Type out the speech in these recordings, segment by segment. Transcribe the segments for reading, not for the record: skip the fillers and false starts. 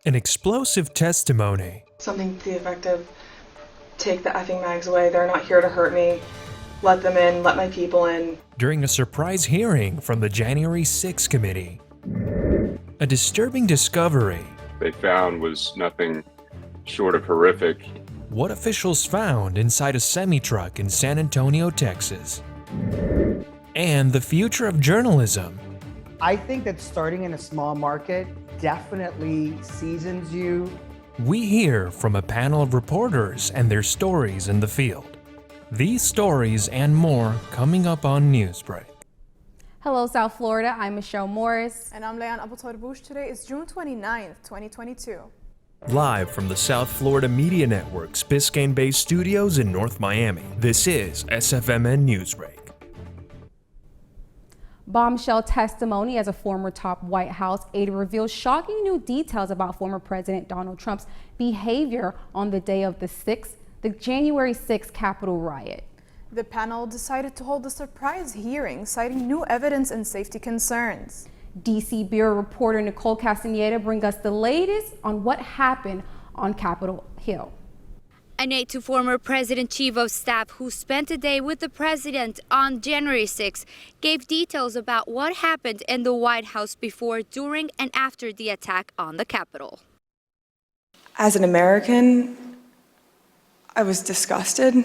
An explosive testimony. Something to the effect of, take the effing mags away, they're not here to hurt me. Let them in, let my people in. During a surprise hearing from the January 6 committee. A disturbing discovery. They found was nothing short of horrific. What officials found inside a semi-truck in San Antonio, Texas. And the future of journalism. I think that starting in a small market definitely seasons you. We hear from a panel of reporters and their stories in the field. These stories and more coming up on Newsbreak. Hello, South Florida. I'm Michelle Morris. And I'm Leanne Abutorbush. Today is June 29th, 2022. Live from the South Florida Media Network's Biscayne-based studios in North Miami, this is SFMN Newsbreak. Bombshell testimony as a former top White House aide reveals shocking new details about former President Donald Trump's behavior on the day of the January 6th Capitol riot. The panel decided to hold a surprise hearing, citing new evidence and safety concerns. DC Bureau reporter Nicole Castaneda brings us the latest on what happened on Capitol Hill. An aide to former President Chief of Staff who spent a day with the president on January 6 gave details about what happened in the White House before, during, and after the attack on the Capitol. As an American, I was disgusted.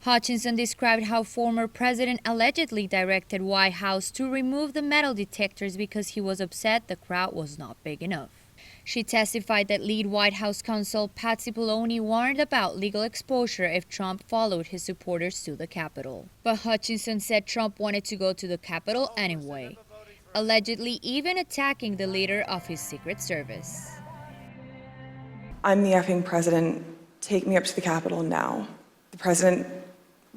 Hutchinson described how former president allegedly directed White House to remove the metal detectors because he was upset the crowd was not big enough. She testified that lead White House counsel Pat Cipollone warned about legal exposure if Trump followed his supporters to the Capitol. But Hutchinson said Trump wanted to go to the Capitol anyway, allegedly even attacking the leader of his Secret Service. I'm the effing president. Take me up to the Capitol now. The president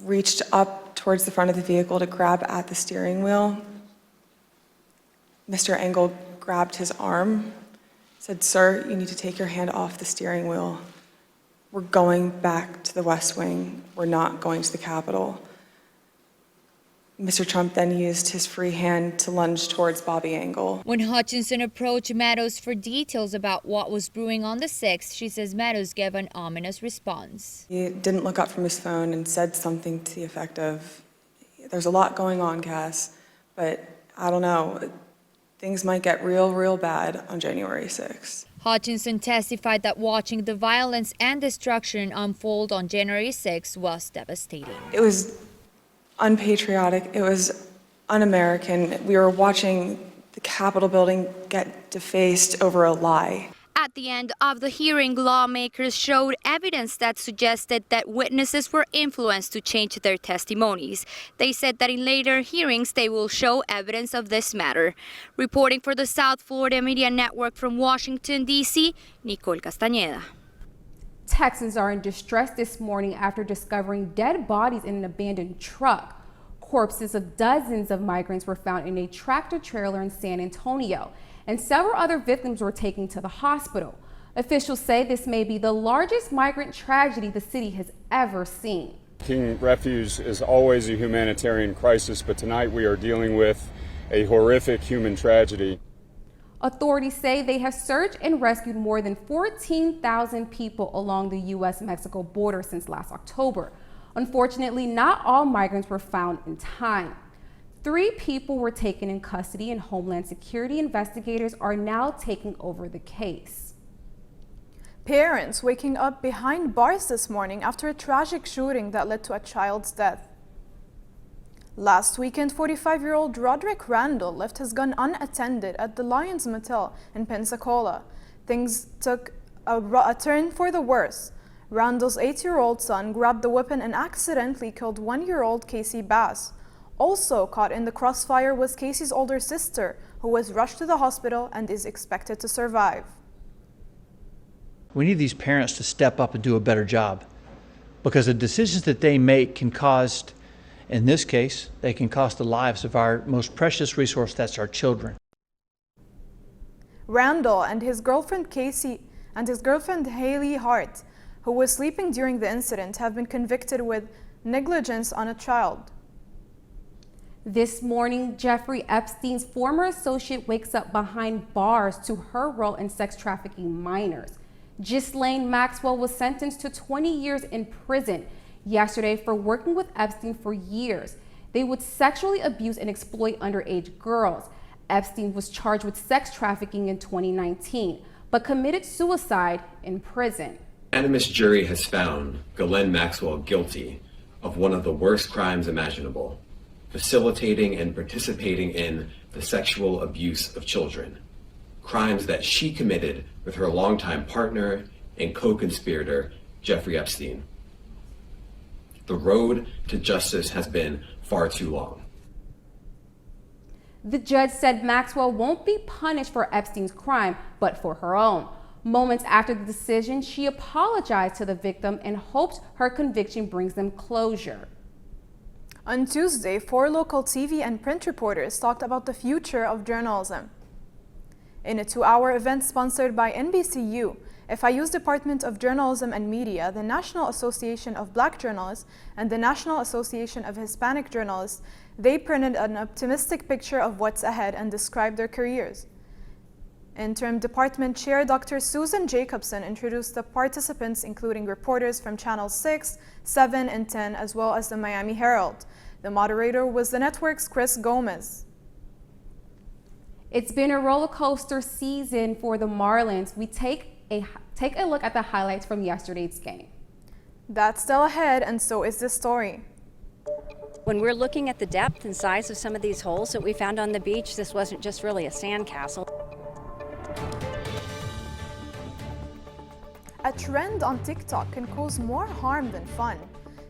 reached up towards the front of the vehicle to grab at the steering wheel. Mr. Engel grabbed his arm, said, "Sir, you need to take your hand off the steering wheel. We're going back to the West Wing. We're not going to the Capitol." Mr. Trump then used his free hand to lunge towards Bobby Engel. When Hutchinson approached Meadows for details about what was brewing on the 6th, she says Meadows gave an ominous response. He didn't look up from his phone and said something to the effect of, "There's a lot going on, Cass, but I don't know. Things might get real bad on January 6th. Hutchinson testified that watching the violence and destruction unfold on January 6 was devastating. It was unpatriotic. It was un-American. We were watching the Capitol building get defaced over a lie. At the end of the hearing, lawmakers showed evidence that suggested that witnesses were influenced to change their testimonies. They said that in later hearings, they will show evidence of this matter. Reporting for the South Florida Media Network from Washington, D.C., Nicole Castaneda. Texans are in distress this morning after discovering dead bodies in an abandoned truck. Corpses of dozens of migrants were found in a tractor trailer in San Antonio, and several other victims were taken to the hospital. Officials say this may be the largest migrant tragedy the city has ever seen. Seeking refuge is always a humanitarian crisis, but tonight we are dealing with a horrific human tragedy. Authorities say they have searched and rescued more than 14,000 people along the U.S.-Mexico border since last October. Unfortunately, not all migrants were found in time. 3 people were taken in custody, and Homeland Security investigators are now taking over the case. Parents waking up behind bars this morning after a tragic shooting that led to a child's death. Last weekend, 45-year-old Roderick Randall left his gun unattended at the Lions Motel in Pensacola. Things took a turn for the worse. Randall's 8-year-old son grabbed the weapon and accidentally killed 1-year-old Casey Bass. Also caught in the crossfire was Casey's older sister, who was rushed to the hospital and is expected to survive. We need these parents to step up and do a better job, because the decisions that they make can cost, in this case, they can cost the lives of our most precious resource, that's our children. Randall and his girlfriend Haley Hart, who was sleeping during the incident, have been convicted with negligence on a child. This morning, Jeffrey Epstein's former associate wakes up behind bars to her role in sex trafficking minors. Ghislaine Maxwell was sentenced to 20 years in prison yesterday for working with Epstein for years. They would sexually abuse and exploit underage girls. Epstein was charged with sex trafficking in 2019, but committed suicide in prison. The unanimous jury has found Ghislaine Maxwell guilty of one of the worst crimes imaginable, facilitating and participating in the sexual abuse of children, crimes that she committed with her longtime partner and co-conspirator, Jeffrey Epstein. The road to justice has been far too long. The judge said Maxwell won't be punished for Epstein's crime, but for her own. Moments after the decision, she apologized to the victim and hopes her conviction brings them closure. On Tuesday, 4 local TV and print reporters talked about the future of journalism. In a 2-hour event sponsored by NBCU, FIU's Department of Journalism and Media, the National Association of Black Journalists, and the National Association of Hispanic Journalists, they printed an optimistic picture of what's ahead and described their careers. Interim Department Chair Dr. Susan Jacobson introduced the participants, including reporters from Channels 6, 7, and 10, as well as the Miami Herald. The moderator was the network's Chris Gomez. It's been a roller coaster season for the Marlins. We take a look at the highlights from yesterday's game. That's still ahead, and so is this story. When we're looking at the depth and size of some of these holes that we found on the beach, this wasn't just really a sandcastle. A trend on TikTok can cause more harm than fun.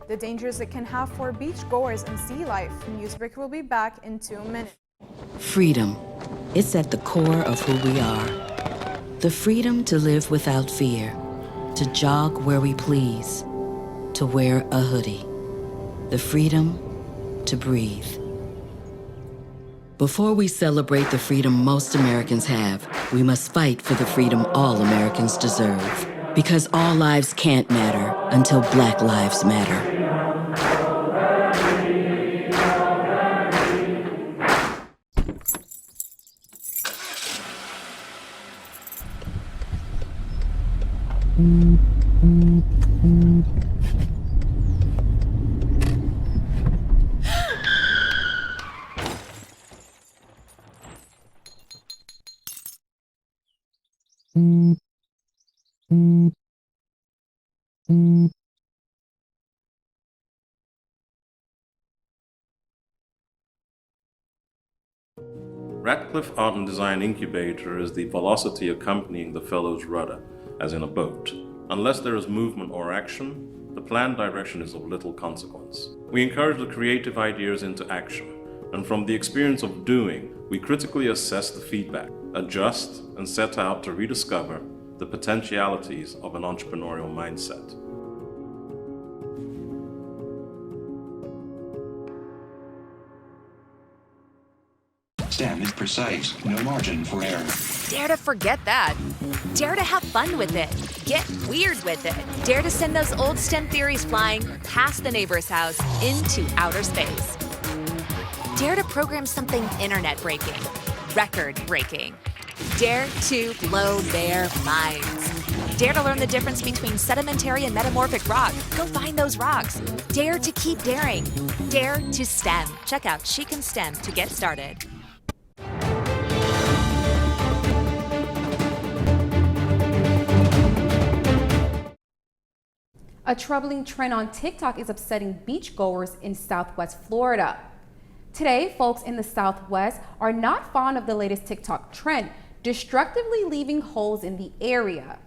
The dangers it can have for beachgoers and sea life. Newsbreak will be back in 2 minutes. Freedom. It's at the core of who we are. The freedom to live without fear, to jog where we please, to wear a hoodie. The freedom to breathe. Before we celebrate the freedom most Americans have, we must fight for the freedom all Americans deserve. Because all lives can't matter until Black lives matter. Radcliffe Art and Design Incubator is the velocity accompanying the fellow's rudder, as in a boat. Unless there is movement or action, the planned direction is of little consequence. We encourage the creative ideas into action, and from the experience of doing, we critically assess the feedback, adjust, and set out to rediscover the potentialities of an entrepreneurial mindset. STEM is precise, no margin for error. Dare to forget that. Dare to have fun with it. Get weird with it. Dare to send those old STEM theories flying past the neighbor's house into outer space. Dare to program something internet-breaking, record-breaking. Dare to blow their minds. Dare to learn the difference between sedimentary and metamorphic rock. Go find those rocks. Dare to keep daring. Dare to STEM. Check out She Can STEM to get started. A troubling trend on TikTok is upsetting beachgoers in Southwest Florida. Today, folks in the Southwest are not fond of the latest TikTok trend, destructively leaving holes in the area.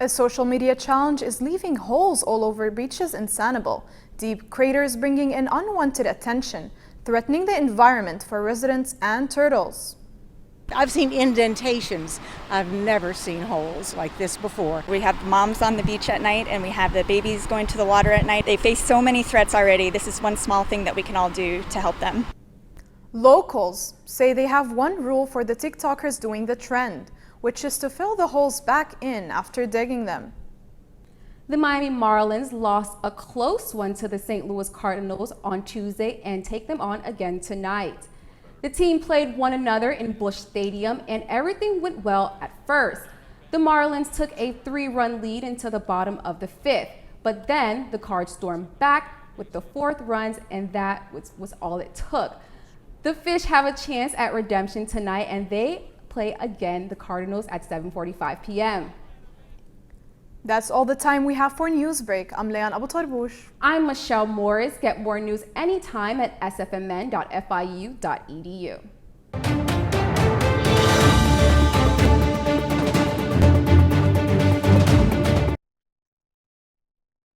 A social media challenge is leaving holes all over beaches in Sanibel, deep craters bringing in unwanted attention, threatening the environment for residents and turtles. I've seen indentations. I've never seen holes like this before. We have moms on the beach at night and we have the babies going to the water at night. They face so many threats already. This is one small thing that we can all do to help them. Locals say they have one rule for the TikTokers doing the trend, which is to fill the holes back in after digging them. The Miami Marlins lost a close one to the St. Louis Cardinals on Tuesday and take them on again tonight. The team played one another in Busch Stadium and everything went well at first. The Marlins took a 3-run lead into the bottom of the 5th, but then the Cards stormed back with the 4th runs, and that was all it took. The Fish have a chance at redemption tonight, and they play again the Cardinals at 7:45 p.m. That's all the time we have for Newsbreak. I'm Leanne Abu Tarbush. I'm Michelle Morris. Get more news anytime at sfmn.fiu.edu.